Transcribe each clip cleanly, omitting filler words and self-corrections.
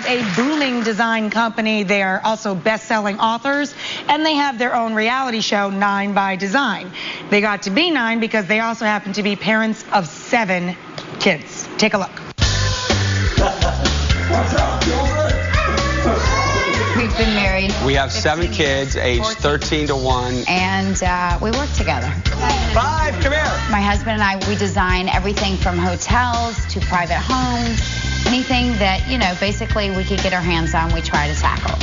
a booming design company. They are also best-selling authors, and they have their own reality show, 9 by Design. They got to be 9 because they also happen to be parents of 7 kids. Take a look. We've been married. We have 7 kids, aged 13 to 1. And we work together. 5, come here. My husband and I, we design everything from hotels to private homes. Anything that, you know, basically we could get our hands on, we try to tackle.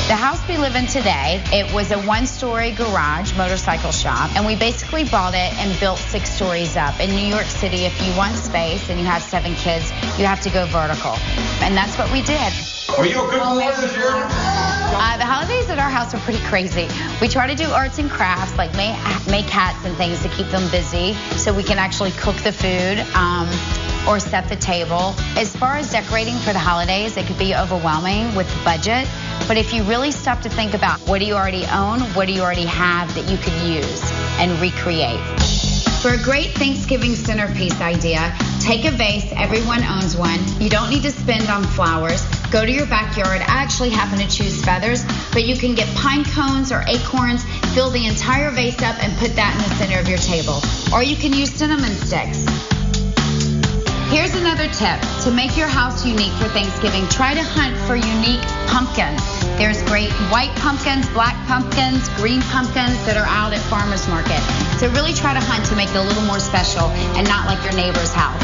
The house we live in today, it was a 1-story garage motorcycle shop, and we basically bought it and built 6 stories up. In New York City, if you want space and you have 7 kids, you have to go vertical. And that's what we did. Are you a good boy this year? The holidays at our house are pretty crazy. We try to do arts and crafts, like make hats and things to keep them busy so we can actually cook the food or set the table. As far as decorating for the holidays, it could be overwhelming with the budget. But if you really stop to think about what do you already own, what do you already have that you could use and recreate. For a great Thanksgiving centerpiece idea, take a vase, everyone owns one. You don't need to spend on flowers. Go to your backyard. I actually happen to choose feathers, but you can get pine cones or acorns, fill the entire vase up and put that in the center of your table. Or you can use cinnamon sticks. Here's another tip. To make your house unique for Thanksgiving, try to hunt for unique pumpkins. There's great white pumpkins, black pumpkins, green pumpkins that are out at farmers market. So really try to hunt to make it a little more special and not like your neighbor's house.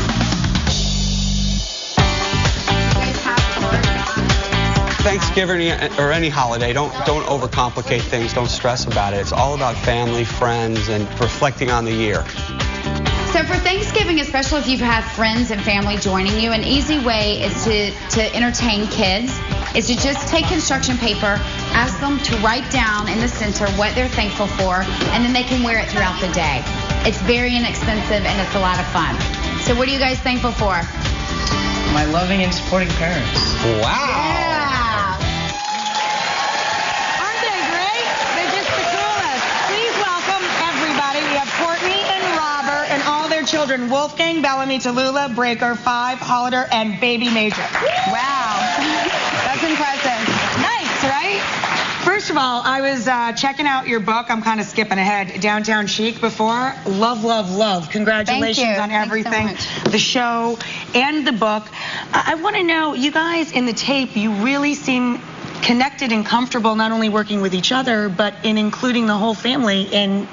Thanksgiving or any holiday, don't overcomplicate things. Don't stress about it. It's all about family, friends, and reflecting on the year. So for Thanksgiving, especially if you have friends and family joining you, an easy way is to entertain kids is to just take construction paper, ask them to write down in the center what they're thankful for, and then they can wear it throughout the day. It's very inexpensive and it's a lot of fun. So what are you guys thankful for? My loving and supporting parents. Wow. Yeah. Aren't they great? They're just the coolest. Please welcome everybody. We have Cortney and Robert and all their children, Wolfgang, Bellamy, Tallulah, Breaker, 5, Hollander, and baby Major. Wow. That's impressive. Nice, right? First of all, I was checking out your book. I'm kind of skipping ahead. Downtown Chic before. Love, love, love. Congratulations on everything. Thanks so much. The show and the book. I want to know, you guys in the tape, you really seem connected and comfortable not only working with each other, but in including the whole family in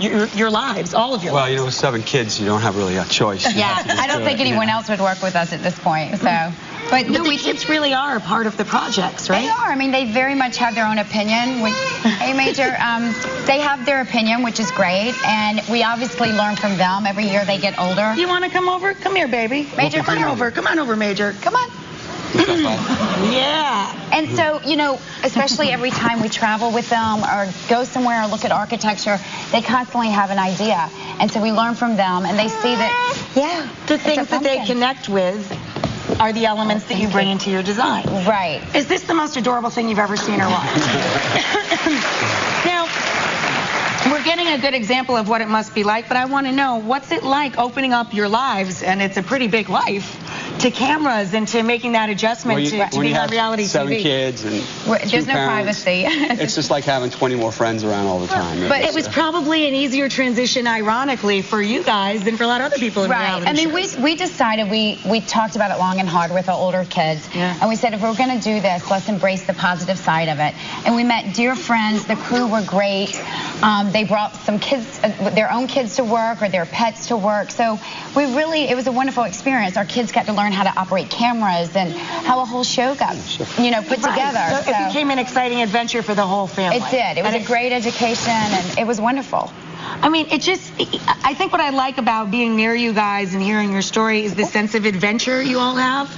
your lives, all of your lives. Well, you know, with 7 kids, you don't have really a choice. Yeah, I don't think anyone else would work with us at this point, so. But the kids really are a part of the projects, right? They are. I mean, they very much have their own opinion. Hey, Major, they have their opinion, which is great, and we obviously learn from them. Every year they get older. You want to come over? Come here, baby. Major, come on over. Come on over, Major. Come on. Yeah. And so, you know, especially every time we travel with them or go somewhere or look at architecture, they constantly have an idea. And so we learn from them, and they see that, yeah. The things that they connect with are the elements that you bring into your design. Right. Is this the most adorable thing you've ever seen or what? Now, we're getting a good example of what it must be like, but I want to know, what's it like opening up your lives, and it's a pretty big life, to cameras and to making that adjustment to being on reality TV? 7 kids and there's no privacy. It's just like having 20 more friends around all the time. But it was probably an easier transition, ironically, for you guys than for a lot of other people in reality I mean, shows. we decided, we talked about it long and hard with our older kids, and we said, if we're going to do this, let's embrace the positive side of it. And we met dear friends. The crew were great. They brought some kids, their own kids to work or their pets to work. So it was a wonderful experience. Our kids got to learn how to operate cameras and how a whole show got, you know, put together. So it became an exciting adventure for the whole family. It did. It was a great education, and it was wonderful. I mean, I think what I like about being near you guys and hearing your story is the sense of adventure you all have.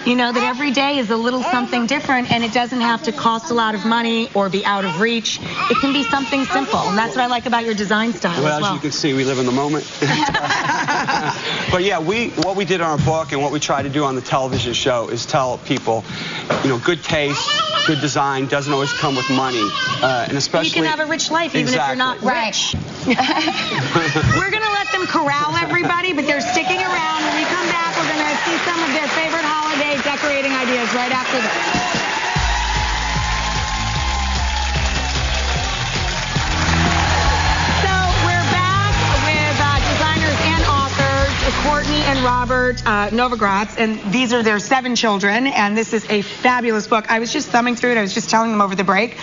You know, that every day is a little something different, and it doesn't have to cost a lot of money or be out of reach. It can be something simple, and that's what I like about your design style as well. As you can see, we live in the moment. But yeah, what we did on our book and what we try to do on the television show is tell people, you know, good taste, good design doesn't always come with money, and especially you can have a rich life even if you're not rich. We're gonna let them corral everybody, but they're sticking around. When we come back, we're gonna see some of their favorite holiday decorations. decorating ideas right after this. Cortney and Robert Novogratz, and these are their 7 children, and this is a fabulous book. I was just thumbing through it. I was just telling them over the break.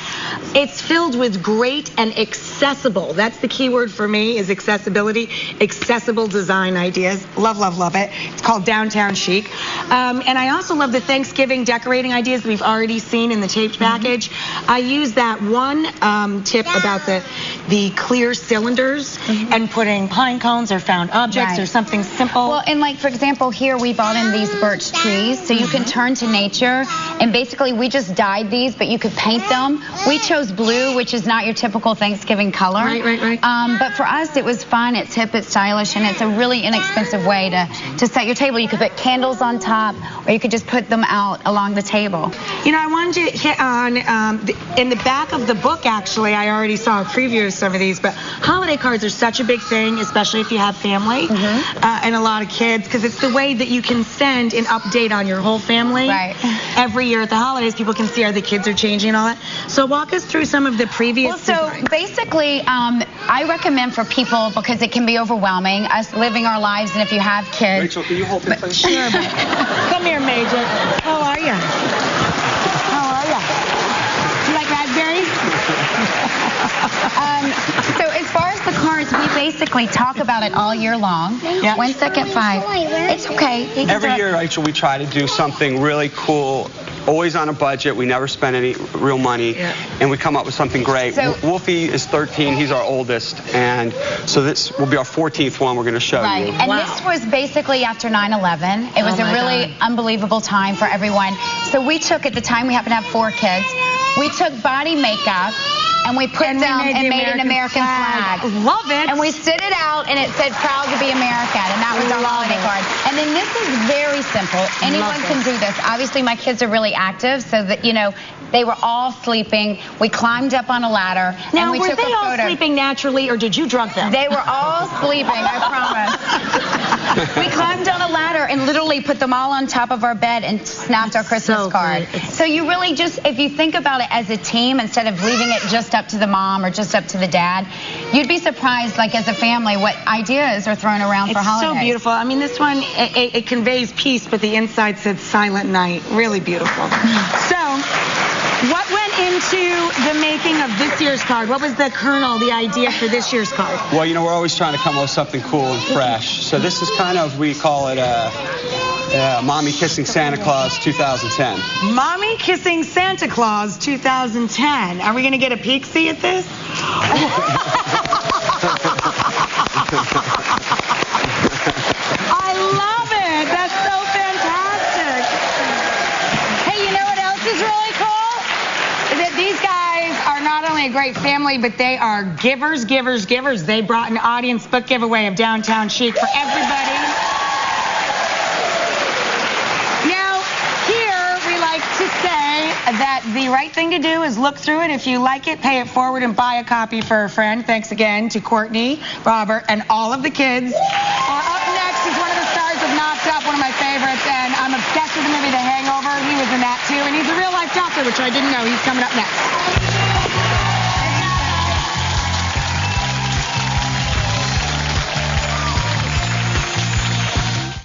It's filled with great and accessible. That's the key word for me, is accessibility. Accessible design ideas. Love, love, love it. It's called Downtown Chic. And I also love the Thanksgiving decorating ideas that we've already seen in the taped package. I use that one tip about the clear cylinders and putting pine cones or found objects or something simple. Well, and like, for example, here we bought in these birch trees, so you can turn to nature, and basically we just dyed these, but you could paint them. We chose blue, which is not your typical Thanksgiving color. Right. But for us, it was fun, it's hip, it's stylish, and it's a really inexpensive way to set your table. You could put candles on top, or you could just put them out along the table. You know, I wanted to hit on, in the back of the book, actually, I already saw a preview of some of these, but holiday cards are such a big thing, especially if you have family. And a lot of kids, because it's the way that you can send an update on your whole family. Every year at the holidays, people can see how the kids are changing and all that. So walk us through some of the previous designs. Basically, I recommend for people, because it can be overwhelming, us living our lives, and if you have kids. Rachel, can you hold it, please? Sure. Come here, Major. How are you? You like raspberries? So as far as the cards, we basically talk about it all year long. 1 second, 5. It's okay. Every year, Rachel, we try to do something really cool, always on a budget. We never spend any real money, and we come up with something great. So, Wolfie is 13. He's our oldest, and so this will be our 14th one we're going to show you. And this was basically after 9/11. It was a really unbelievable time for everyone. So we took, at the time, we happened to have 4 kids. We took body makeup, and we put them and made an American flag. Love it. And we stood it out, and it said, "Proud to be American," and that was our holiday card. And then this is very simple. Anyone can do this. Obviously, my kids are really active, so that, you know, they were all sleeping. We climbed up on a ladder, and we took a photo. Now, were they all sleeping naturally, or did you drug them? They were all sleeping, I promise. We climbed on a ladder and literally put them all on top of our bed and snapped our Christmas card. So you really just, if you think about it as a team, instead of leaving it just up to the mom or just up to the dad, you'd be surprised, like, as a family, what ideas are thrown around for holidays. It's so beautiful. I mean, this one, it conveys peace, but the inside said Silent Night. Really beautiful. So, what went into the making of this year's card? What was the kernel, the idea for this year's card? Well, you know, we're always trying to come up with something cool and fresh. So this is kind of, we call it Mommy Kissing Santa Claus 2010. Mommy Kissing Santa Claus 2010. Are we going to get a peek-see at this? I love it. That's so fantastic. Hey, you know what else is really cool? That these guys are not only a great family, but they are givers. They brought an audience book giveaway of Downtown Chic for everybody. To say that the right thing to do is look through it. If you like it, pay it forward and buy a copy for a friend. Thanks again to Cortney, Robert, and all of the kids. Up next is one of the stars of Knocked Up, one of my favorites, and I'm obsessed with the movie The Hangover. He was in that too, and he's a real life doctor, which I didn't know. He's coming up next.